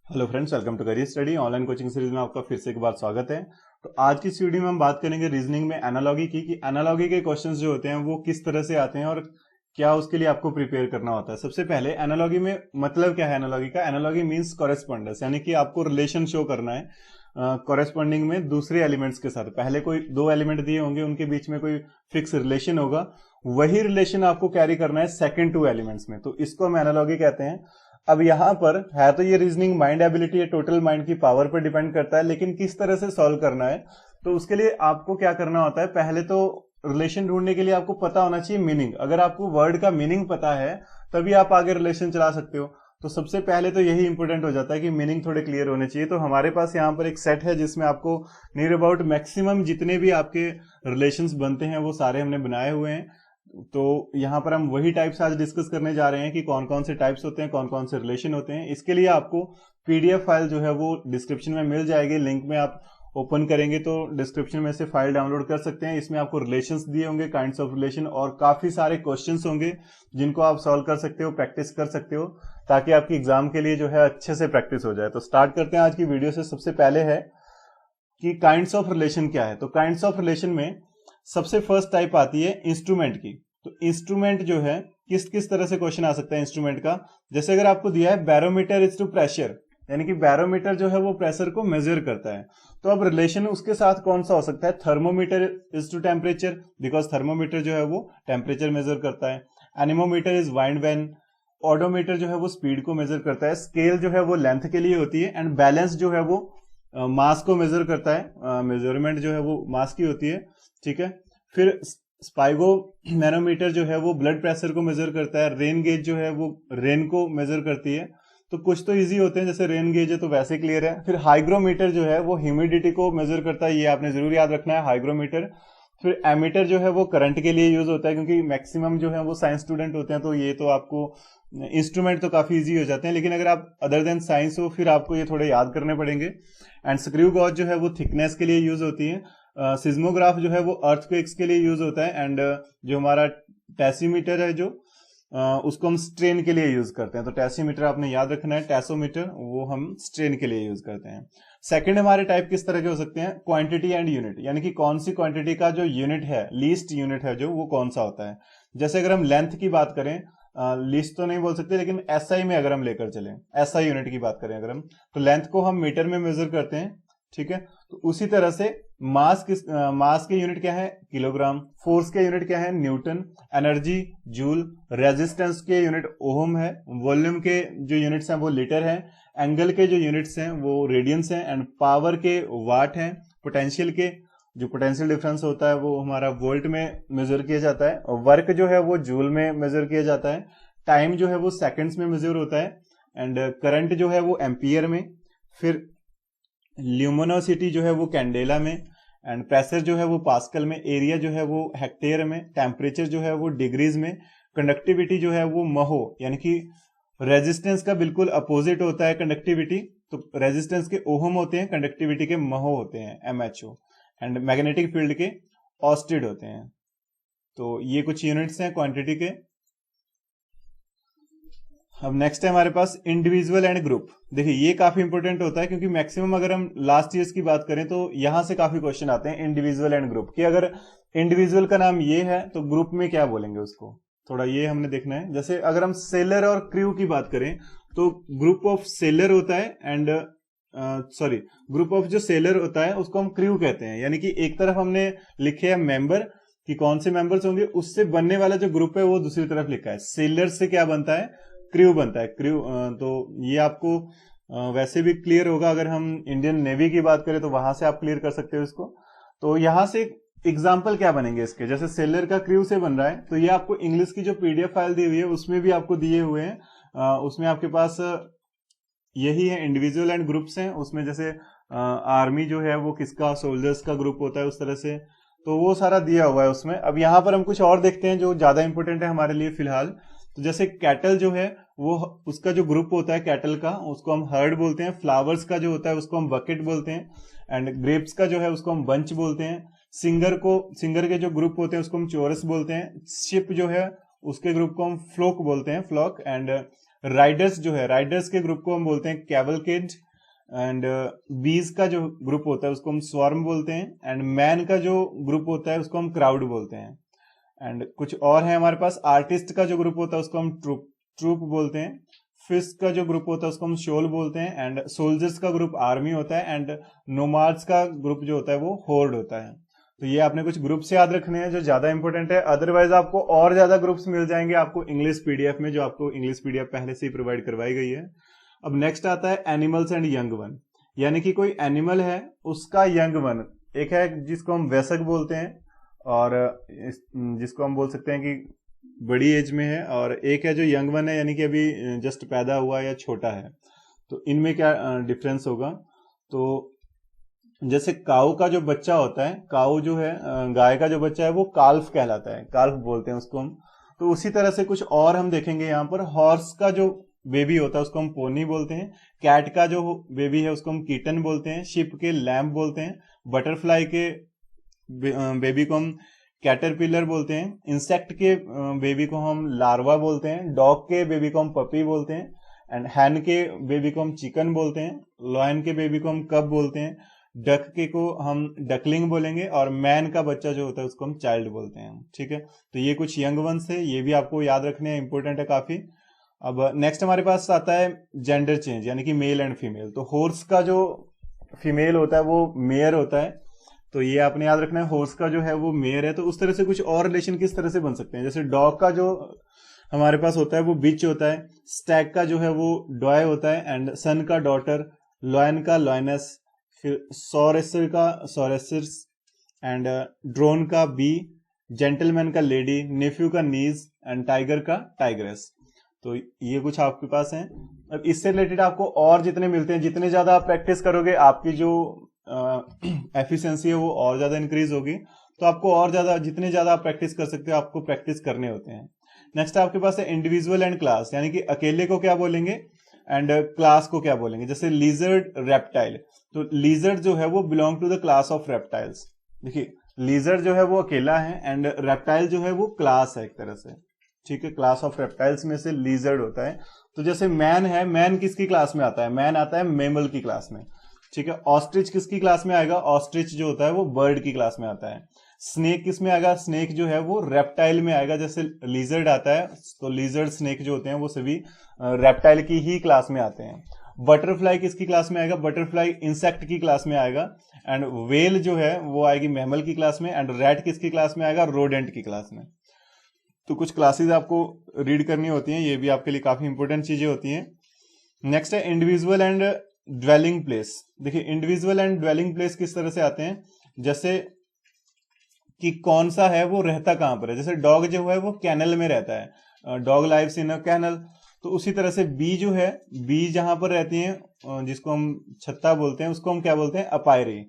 Hello friends, welcome to career study online coaching series में आपका फिर से एक बार स्वागत है। तो आज की इस वीडियो में हम बात करेंगे रीजनिंग में एनालॉगी की कि एनालॉगी के क्वेश्चंस जो होते हैं वो किस तरह से आते हैं और क्या उसके लिए आपको प्रिपेयर करना होता है। सबसे पहले एनालॉगी में मतलब क्या है एनालॉगी का। एनालॉगी मींस कॉरेस्पॉन्डेंस, यानी कि आपको रिलेशन शो करना है कॉरेस्पॉन्डिंग में दूसरे एलिमेंट्स के साथ। पहले कोई दो एलिमेंट दिए होंगे, उनके बीच में कोई फिक्स रिलेशन होगा, वही रिलेशन आपको कैरी करना है सेकंड टू एलिमेंट्स में, तो इसको हम एनालॉगी कहते हैं। अब यहां पर है तो ये रीजनिंग माइंड एबिलिटी है, टोटल माइंड की पावर पर डिपेंड करता है, लेकिन किस तरह से सॉल्व करना है तो उसके लिए आपको क्या करना होता है। पहले तो रिलेशन ढूंढने के लिए आपको पता होना चाहिए मीनिंग। अगर आपको वर्ड का मीनिंग पता है तभी आप आगे रिलेशन चला सकते हो। तो सबसे पहले तो यही इंपॉर्टेंट हो जाता है कि मीनिंग थोड़े क्लियर होने चाहिए। तो हमारे पास यहाँ पर एक सेट है जिसमें आपको नियर अबाउट मैक्सिमम जितने भी आपके रिलेशंस बनते हैं वो सारे हमने बनाए हुए हैं। तो यहां पर हम वही टाइप्स आज डिस्कस करने जा रहे हैं कि कौन कौन से टाइप्स होते हैं, कौन कौन से रिलेशन होते हैं। इसके लिए आपको पीडीएफ फाइल जो है वो डिस्क्रिप्शन में मिल जाएगी, लिंक में आप ओपन करेंगे तो डिस्क्रिप्शन में से फाइल डाउनलोड कर सकते हैं। इसमें आपको रिलेशंस दिए होंगे, काइंड्स ऑफ रिलेशन, और काफी सारे क्वेश्चंस होंगे जिनको आप सॉल्व कर सकते हो, प्रैक्टिस कर सकते हो, ताकि आपकी एग्जाम के लिए जो है अच्छे से प्रैक्टिस हो जाए। तो स्टार्ट करते हैं आज की वीडियो से। सबसे पहले है कि काइंड्स ऑफ रिलेशन क्या है। तो काइंड्स ऑफ रिलेशन में सबसे फर्स्ट टाइप आती है इंस्ट्रूमेंट की। तो इंस्ट्रूमेंट जो है किस किस तरह से क्वेश्चन आ सकता है इंस्ट्रूमेंट का। जैसे अगर आपको दिया है बैरोमीटर इज टू प्रेशर, यानी कि बैरोमीटर जो है वो प्रेशर को मेजर करता है, तो अब रिलेशन उसके साथ कौन सा हो सकता है। Thermometer is to temperature, because thermometer जो है वो टेम्परेचर मेजर करता है। Anemometer is wind vane. Odometer जो है वो स्पीड को मेजर करता है। स्केल जो है वो लेंथ के लिए होती है। एंड बैलेंस जो है वो मास को मेजर करता है। मेजरमेंट जो है वो मास की होती है, ठीक है। फिर स्पाइगो मैनोमीटर जो है वो ब्लड प्रेशर को मेजर करता है। रेन गेज जो है वो रेन को मेजर करती है। तो कुछ तो इजी होते हैं, जैसे रेन गेज है तो वैसे क्लियर है। फिर हाइग्रोमीटर जो है वो ह्यूमिडिटी को मेजर करता है, ये आपने जरूर याद रखना है, हाइग्रोमीटर। फिर एमीटर जो है वो करंट के लिए यूज होता है, क्योंकि मैक्सिमम जो है वो साइंस स्टूडेंट होते हैं, तो ये तो आपको इंस्ट्रूमेंट तो काफी इजी हो जाते हैं, लेकिन अगर आप अदर देन साइंस हो फिर आपको ये थोड़े याद करने पड़ेंगे। एंड स्क्रू गॉज जो है वो थिकनेस के लिए यूज होती है। सिज्मोग्राफ जो है वो अर्थक्वेक्स के लिए यूज होता है। एंड जो हमारा टेसीमीटर है जो उसको हम स्ट्रेन के लिए यूज करते हैं। तो टेसीमीटर आपने याद रखना है, टेसोमीटर वो हम स्ट्रेन के लिए यूज करते हैं। सेकंड हमारे टाइप किस तरह के हो सकते हैं, क्वांटिटी एंड यूनिट, यानी कि कौन सी क्वांटिटी का जो यूनिट है, लीस्ट यूनिट है जो, वो कौन सा होता है। जैसे अगर हम लेंथ की बात करें, लीस्ट तो नहीं बोल सकते, लेकिन एसआई में अगर हम लेकर चले, एसआई यूनिट की बात करें अगर हम, तो लेंथ को हम मीटर में मेजर करते हैं, ठीक है। तो उसी तरह से मास के यूनिट क्या है, किलोग्राम। फोर्स के यूनिट क्या है, न्यूटन। Energy joule. रेजिस्टेंस के यूनिट ओम है। वॉल्यूम के जो यूनिट्स हैं वो लीटर है। एंगल के जो यूनिट्स हैं वो रेडियंस हैं। एंड पावर के वाट हैं। पोटेंशियल के जो पोटेंशियल डिफरेंस होता है वो हमारा वोल्ट में मेजर किया जाता है। और वर्क जो है वो जूल में मेजर किया जाता है। टाइम जो है वो सेकंड्स में मेजर होता है। एंड करंट जो है वो एम्पियर में। फिर ल्यूमिनोसिटी जो है वो कैंडेला में। एंड प्रेशर जो है वो पास्कल में। एरिया जो है वो हेक्टेयर में। टेम्परेचर जो है वो डिग्रीज में। कंडक्टिविटी जो है वो महो, यानी कि रेजिस्टेंस का बिल्कुल अपोजिट होता है कंडक्टिविटी। तो रेजिस्टेंस के ओहम होते हैं, कंडक्टिविटी के महो होते हैं, एमएचओ। एंड मैग्नेटिक फील्ड के ऑस्टेड होते हैं। तो ये कुछ यूनिट्स हैं क्वांटिटी के। अब नेक्स्ट है हमारे पास इंडिविजुअल एंड ग्रुप। देखिए ये काफी इंपॉर्टेंट होता है, क्योंकि मैक्सिमम अगर हम लास्ट ईयर्स की बात करें तो यहां से काफी क्वेश्चन आते हैं इंडिविजुअल एंड ग्रुप कि अगर इंडिविजुअल का नाम ये है तो ग्रुप में क्या बोलेंगे उसको, थोड़ा ये हमने देखना है। जैसे अगर हम सेलर और क्रू की बात करें तो ग्रुप ऑफ सेलर होता है एंड ग्रुप ऑफ जो सेलर होता है उसको हम क्रू कहते हैं। यानी कि एक तरफ हमने लिखे है मेंबर कि कौन से मेंबर्स होंगे, उससे बनने वाला जो ग्रुप है वो दूसरी तरफ लिखा है। सेलर से क्या बनता है, क्रू बनता है, क्रू। तो ये आपको वैसे भी क्लियर होगा, अगर हम इंडियन नेवी की बात करें तो वहां से आप क्लियर कर सकते हो इसको। तो यहां से एग्जाम्पल क्या बनेंगे इसके, जैसे सेलर का क्रू से बन रहा है, तो ये आपको इंग्लिश की जो पीडीएफ फाइल दी हुई है उसमें भी आपको दिए हुए हैं। उसमें आपके पास यही है, इंडिविजुअल एंड ग्रुप्स हैं। उसमें जैसे आर्मी जो है वो किसका, सोल्जर्स का ग्रुप होता है, उस तरह से, तो वो सारा दिया हुआ है उसमें। अब यहां पर हम कुछ और देखते हैं जो ज्यादा इंपॉर्टेंट है हमारे लिए फिलहाल। तो जैसे कैटल जो है वो, उसका जो ग्रुप होता है कैटल का उसको हम हर्ड बोलते हैं। फ्लावर्स का जो होता है उसको हम बकेट बोलते हैं। एंड ग्रेप्स का जो है उसको हम बंच बोलते हैं। सिंगर के जो ग्रुप होते हैं उसको हम चोरस बोलते हैं। शिप जो है उसके ग्रुप को हम फ्लोक बोलते हैं, फ्लॉक। एंड राइडर्स जो है, राइडर्स के ग्रुप को हम बोलते हैं कैवलकेड। एंड बीज का जो ग्रुप होता है उसको हम स्वार्म बोलते हैं। एंड मैन का जो ग्रुप होता है उसको हम क्राउड बोलते हैं। एंड कुछ और है हमारे पास, आर्टिस्ट का जो ग्रुप होता है उसको हम ट्रूप बोलते हैं। फिश का जो ग्रुप होता है उसको हम शोल बोलते हैं। एंड सोल्जर्स का ग्रुप आर्मी होता है। एंड नोमाड्स का ग्रुप जो होता है वो होर्ड होता है। तो ये आपने कुछ ग्रुप से याद रखने हैं जो ज्यादा इंपॉर्टेंट है। अदरवाइज आपको और ज्यादा ग्रुप्स मिल जाएंगे आपको इंग्लिश पीडीएफ में, जो आपको इंग्लिश पीडीएफ पहले से ही प्रोवाइड करवाई गई है। अब नेक्स्ट आता है एनिमल्स एंड यंग वन, यानी कि कोई एनिमल है उसका यंग वन, एक है जिसको हम वयस्क बोलते हैं और जिसको हम बोल सकते हैं कि बड़ी एज में है, और एक है जो यंग वन है यानी कि अभी जस्ट पैदा हुआ या छोटा है। तो इनमें क्या डिफरेंस होगा? तो जैसे काऊ का जो बच्चा होता है, काऊ जो है गाय का जो बच्चा है वो काल्फ कहलाता है, काल्फ बोलते हैं उसको हम। तो उसी तरह से कुछ और हम देखेंगे यहाँ पर। हॉर्स का जो बेबी होता है उसको हम पोनी बोलते हैं। कैट का जो बेबी है उसको हम कीटन बोलते हैं। शिप के लैम्प बोलते हैं। बटरफ्लाई के बेबी को हम कैटरपिलर बोलते हैं। इंसेक्ट के बेबी को हम लार्वा बोलते हैं। डॉग के बेबी को हम पपी बोलते हैं। एंड हैन के बेबी को हम चिकन बोलते हैं। लॉयन के बेबी को हम कब बोलते हैं। डक के को हम डकलिंग बोलेंगे। और मैन का बच्चा जो होता है उसको हम चाइल्ड बोलते हैं। ठीक है, तो ये कुछ यंग वंस है, ये भी आपको याद रखने हैं, इंपॉर्टेंट है काफी। अब नेक्स्ट हमारे पास आता है जेंडर चेंज, यानी कि मेल एंड फीमेल। तो हॉर्स का जो फीमेल होता है वो मेयर होता है, तो ये आपने याद रखना है। हॉर्स का जो है वो मेयर है। तो उस तरह से कुछ और रिलेशन किस तरह से बन सकते हैं, जैसे डॉग का जो हमारे पास होता है वो बिच होता है। स्टैग का जो है वो डॉय होता है। एंड सन का डॉटर, लॉयन का लॉयनस, फिर सॉरेसर का सॉरेसर्स, एंड ड्रोन का बी, जेंटलमैन का लेडी, नेफ्यू का नीज, एंड टाइगर का टाइग्रेस। तो ये कुछ आपके पास है। अब इससे रिलेटेड आपको और जितने मिलते हैं, जितने ज्यादा आप प्रैक्टिस करोगे आपकी जो एफिशिएंसी है वो और ज्यादा इंक्रीज होगी। तो आपको और ज्यादा, जितने ज्यादा आप प्रैक्टिस कर सकते हो आपको प्रैक्टिस करने होते हैं। नेक्स्ट आपके पास है इंडिविजुअल एंड क्लास, यानी कि अकेले को क्या बोलेंगे एंड क्लास को क्या बोलेंगे। जैसे लीजर्ड, रेप्टाइल। तो लीजर्ड जो है वो belong to the class of reptiles. देखिए, लीजर्ड जो है वो अकेला है एंड रेप्टाइल जो है वो क्लास है एक तरह से। ठीक है, क्लास ऑफ रेप्टाइल्स में से लीजर्ड होता है। तो जैसे मैन है, मैन किसकी क्लास में आता है? मैन आता है मेमल की क्लास में। ठीक है, ऑस्ट्रिच किसकी क्लास में आएगा? ऑस्ट्रिच जो होता है वो बर्ड की क्लास में आता है। स्नेक किस में आएगा? स्नेक जो है वो रेप्टाइल में आएगा। जैसे लीजर्ड आता है तो लीजर्ड, स्नेक जो होते हैं वो सभी रेप्टाइल की ही क्लास में आते हैं। बटरफ्लाई किसकी क्लास में आएगा? बटरफ्लाई इंसेक्ट की क्लास में आएगा। एंड वेल जो है वो आएगी मैमल की क्लास में। एंड रैट किसकी क्लास में आएगा? रोडेंट की क्लास में। तो कुछ क्लासेस आपको रीड करनी होती हैं, ये भी आपके लिए काफी इंपॉर्टेंट चीजें होती हैं। नेक्स्ट है इंडिविजुअल एंड ड्वेलिंग प्लेस। देखिए, इंडिविजुअल एंड ड्वेलिंग प्लेस किस तरह से आते हैं, जैसे कि कौन सा है वो रहता कहां पर है। जैसे डॉग जो है वो कैनल में रहता है, dog lives in a kennel. तो उसी तरह से बी जो है, बी जहां पर रहती हैं जिसको हम छत्ता बोलते हैं उसको हम क्या बोलते हैं? अपायरी।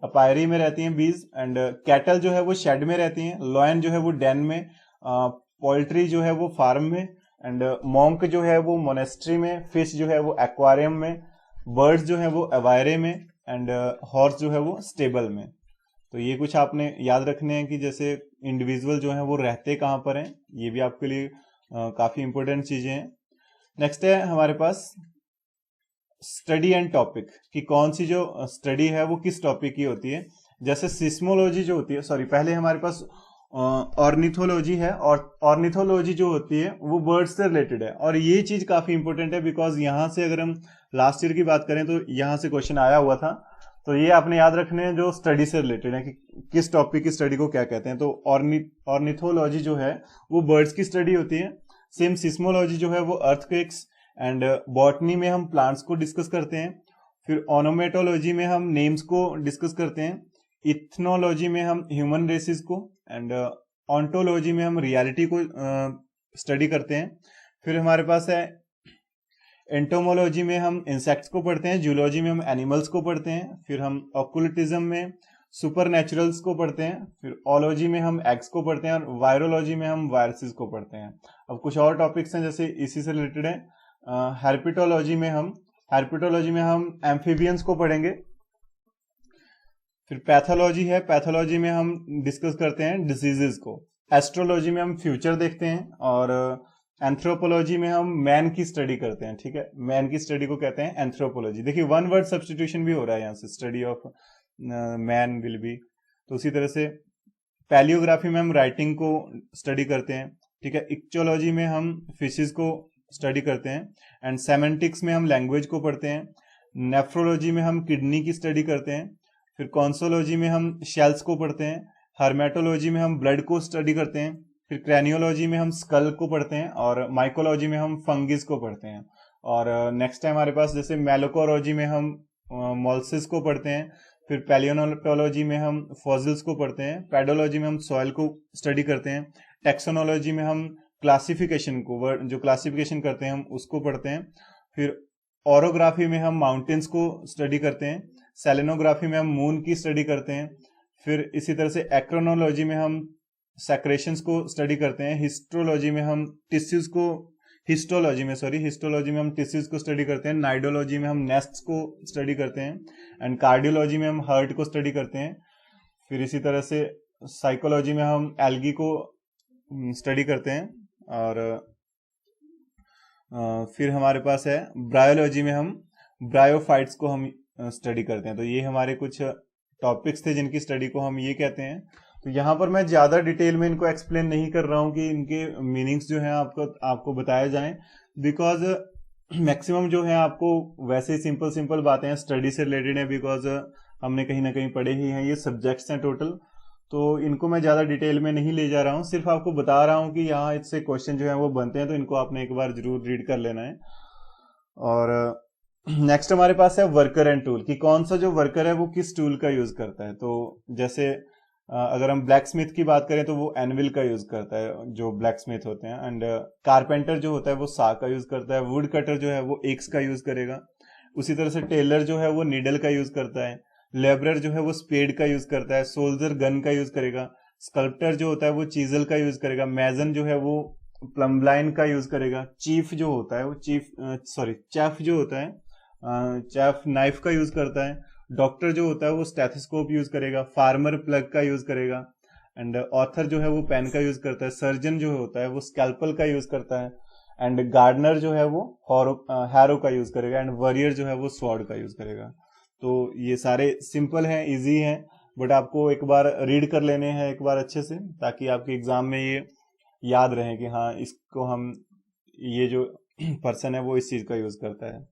अपायरी में रहती हैं बीज। एंड कैटल जो है वो शेड में रहती हैं। लॉयन जो है वो डेन में। पोल्ट्री जो है वो फार्म में। एंड मॉन्क जो है वो मोनेस्ट्री में। फिश जो है वो एक्वारियम में। बर्ड्स जो है वो अवायरे में। एंड हॉर्स जो है वो स्टेबल में। तो ये कुछ आपने याद रखने हैं कि जैसे इंडिविजुअल जो है वो रहते कहाँ पर हैं, ये भी आपके लिए काफी इंपॉर्टेंट चीजें हैं। नेक्स्ट है हमारे पास स्टडी एंड टॉपिक, कि कौन सी जो स्टडी है वो किस टॉपिक की होती है। जैसे सिस्मोलॉजी जो होती है, सॉरी पहले हमारे पास ऑर्निथोलॉजी है। और ऑर्निथोलॉजी जो होती है वो बर्ड्स से रिलेटेड है। और ये चीज काफी इंपॉर्टेंट है बिकॉज यहाँ से अगर हम लास्ट ईयर की बात करें तो यहाँ से क्वेश्चन आया हुआ था। तो ये आपने याद रखने हैं जो स्टडी से रिलेटेड है कि किस टॉपिक की स्टडी को क्या कहते हैं। तो ऑर्निथोलॉजी जो है वो बर्ड्स की स्टडी होती है। सेम सिस्मोलॉजी जो है वो अर्थक्वेक्स। एंड बॉटनी में हम प्लांट्स को डिस्कस करते हैं। फिर ओनोमेटोलॉजी में हम नेम्स को डिस्कस करते हैं। इथनोलॉजी में हम ह्यूमन रेसिस को। एंड ऑन्टोलॉजी में हम रियलिटी को स्टडी करते हैं। फिर हमारे पास है एंटोमोलॉजी में हम इंसेक्ट्स को पढ़ते हैं। जूलॉजी में हम एनिमल्स को पढ़ते हैं। फिर हम ऑक्युलिटिज्म में सुपर नेचुरल्स को पढ़ते हैं। फिर ओलॉजी में हम एग्स को पढ़ते हैं। और वायरोलॉजी में हम वायरसेस को पढ़ते हैं। अब कुछ और टॉपिक्स हैं जैसे इसी से रिलेटेड है। हेर्पेटोलॉजी में हम एम्फीबियंस को पढ़ेंगे। फिर पैथोलॉजी है, पैथोलॉजी में हम डिस्कस करते हैं डिसीजेस को। एस्ट्रोलॉजी में हम फ्यूचर देखते हैं, और एंथ्रोपोलॉजी में हम मैन की स्टडी करते हैं। ठीक है, मैन की स्टडी को कहते हैं एंथ्रोपोलॉजी। देखिए वन वर्ड सब्स्टिट्यूशन भी हो रहा है यहाँ से, study of man will be. तो उसी तरह से पैलियोग्राफी में हम राइटिंग को स्टडी करते हैं। ठीक है, इक्चोलॉजी में हम फिशेस को स्टडी करते हैं, एंड सेमेंटिक्स में हम लैंग्वेज को पढ़ते हैं। नेफ्रोलॉजी में हम किडनी की स्टडी करते हैं। फिर कॉन्सोलॉजी में हम शेल्स को पढ़ते हैं। हर्मेटोलॉजी में हम ब्लड को स्टडी करते हैं। फिर क्रैनियोलॉजी में हम स्कल को पढ़ते हैं, और माइकोलॉजी में हम फंगिस को पढ़ते हैं। और नेक्स्ट टाइम हमारे पास जैसे मेलोकोलॉजी में हम मोल्सिस को पढ़ते हैं। फिर पैलियोनोलॉजी में हम फॉसिल्स को पढ़ते हैं। पेडोलॉजी में हम सॉइल को स्टडी करते हैं। टेक्सोनोलॉजी में हम क्लासिफिकेशन को, जो क्लासिफिकेशन करते हैं हम उसको पढ़ते हैं। फिर ओरोग्राफी में हम माउंटेन्स को स्टडी करते हैं। सेलेनोग्राफी में हम मून की स्टडी करते हैं। फिर इसी तरह से एक्रोनोलॉजी में हम सेक्रेशंस को स्टडी करते हैं। हिस्टोलॉजी में हम टिश्यूज को, हिस्टोलॉजी में हम टिश्यूज को स्टडी करते हैं। नाइडोलॉजी में हम नेस्ट्स को स्टडी करते हैं, एंड कार्डियोलॉजी में हम हार्ट को स्टडी करते हैं। फिर इसी तरह से साइकोलॉजी में हम एल्गी को स्टडी करते हैं। और फिर हमारे पास है ब्रायोलॉजी में हम ब्रायोफाइट्स को हम स्टडी करते हैं। तो ये हमारे कुछ टॉपिक्स थे जिनकी स्टडी को हम ये कहते हैं। तो यहाँ पर मैं ज्यादा डिटेल में इनको एक्सप्लेन नहीं कर रहा हूँ कि इनके मीनिंग्स जो हैं आपको बताए जाएं, बिकॉज मैक्सिमम जो है आपको वैसे ही सिंपल बातें हैं, स्टडी से रिलेटेड है, बिकॉज हमने कहीं ना कहीं पढ़े ही हैं, ये सब्जेक्ट्स हैं टोटल। तो इनको मैं ज्यादा डिटेल में नहीं ले जा रहा हूँ, सिर्फ आपको बता रहा हूँ कि यहाँ इससे क्वेश्चन जो है वो बनते हैं, तो इनको आपने एक बार जरूर रीड कर लेना है। और नेक्स्ट हमारे पास है वर्कर एंड टूल, कि कौन सा जो वर्कर है वो किस टूल का यूज करता है। तो जैसे अगर हम ब्लैक स्मिथ की बात करें तो वो एनविल का यूज करता है, जो ब्लैक स्मिथ होते हैं। एंड कारपेंटर जो होता है वो सा का यूज करता है। वुड कटर जो है वो एक्स का यूज करेगा। उसी तरह से टेलर जो है वो नीडल का यूज करता है। लेबरर जो है वो स्पेड का यूज करता है। सोल्जर गन का यूज करेगा। स्कल्प्टर जो होता है वो चीजल का यूज करेगा। मैजन जो है वो प्लम्बलाइन का यूज करेगा। चीफ जो होता है वो चेफ जो होता है चेफ नाइफ का यूज करता है। डॉक्टर जो होता है वो स्टेथोस्कोप यूज करेगा। फार्मर प्लग का यूज करेगा। एंड ऑथर जो है वो पेन का यूज करता है। सर्जन जो होता है वो स्कैल्पल का यूज करता है। एंड गार्डनर जो है वो हैरो का यूज करेगा। एंड वॉरियर जो है वो स्वॉर्ड का यूज करेगा। तो ये सारे सिंपल हैं, इजी हैं, बट आपको एक बार रीड कर लेने हैं एक बार अच्छे से, ताकि आपके एग्जाम में ये याद रहे कि हाँ इसको हम, ये जो पर्सन है वो इस चीज का यूज करता है।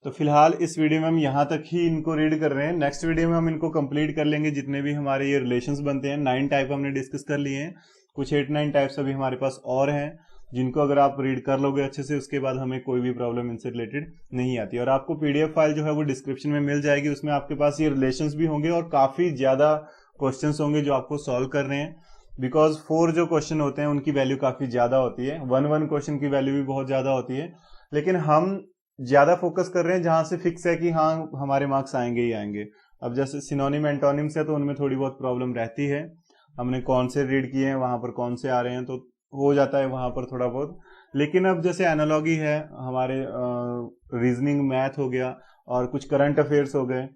तो फिलहाल इस वीडियो में हम यहाँ तक ही इनको रीड कर रहे हैं। नेक्स्ट वीडियो में हम इनको कंप्लीट कर लेंगे, जितने भी हमारे ये रिलेशंस बनते हैं। 9 टाइप हमने डिस्कस कर लिए हैं, कुछ 8-9 टाइप्स अभी हमारे पास और हैं, जिनको अगर आप रीड कर लोगे अच्छे से, उसके बाद हमें कोई भी प्रॉब्लम इनसे रिलेटेड नहीं आती। और आपको पीडीएफ फाइल जो है वो डिस्क्रिप्शन में मिल जाएगी, उसमें आपके पास ये रिलेशंस भी होंगे और काफी ज्यादा क्वेश्चंस होंगे जो आपको सॉल्व करने हैं। बिकॉज 4 जो क्वेश्चन होते हैं उनकी वैल्यू काफी ज्यादा होती है, 1 क्वेश्चन की वैल्यू भी बहुत ज्यादा होती है, लेकिन हम ज्यादा फोकस कर रहे हैं जहां से फिक्स है कि हाँ हमारे मार्क्स आएंगे ही आएंगे। अब जैसे सिनोनिम एंटोनिम्स है तो उनमें थोड़ी बहुत प्रॉब्लम रहती है, हमने कौन से रीड किए हैं वहां पर कौन से आ रहे हैं, तो हो जाता है वहां पर थोड़ा बहुत। लेकिन अब जैसे एनालॉगी है, हमारे रीजनिंग मैथ हो गया और कुछ करंट अफेयर्स हो गए,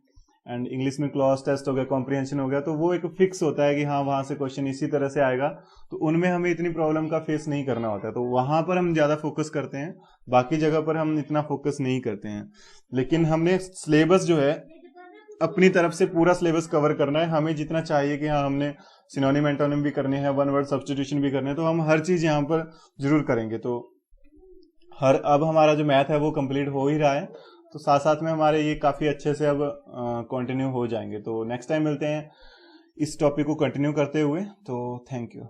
एंड इंग्लिश में क्लॉज टेस्ट हो गया, कॉम्प्रिहेंशन हो गया, तो वो एक फिक्स होता है कि हाँ वहां से क्वेश्चन इसी तरह से आएगा, तो उनमें हमें इतनी प्रॉब्लम का फेस नहीं करना होता है, तो वहां पर हम ज्यादा फोकस करते हैं, बाकी जगह पर हम इतना फोकस नहीं करते हैं। लेकिन हमने सिलेबस जो है अपनी तरफ से पूरा सिलेबस कवर करना है, हमें जितना चाहिए कि हाँ हमने सिनोनिम एंटोनिम भी करने हैं, 1 वर्ड सब्स्टिट्यूशन भी करने हैं, तो हम हर चीज यहाँ पर जरूर करेंगे। तो अब हमारा जो मैथ है वो कंप्लीट हो ही रहा है, तो साथ साथ में हमारे ये काफी अच्छे से अब कंटिन्यू हो जाएंगे। तो नेक्स्ट टाइम मिलते हैं इस टॉपिक को कंटिन्यू करते हुए। तो थैंक यू।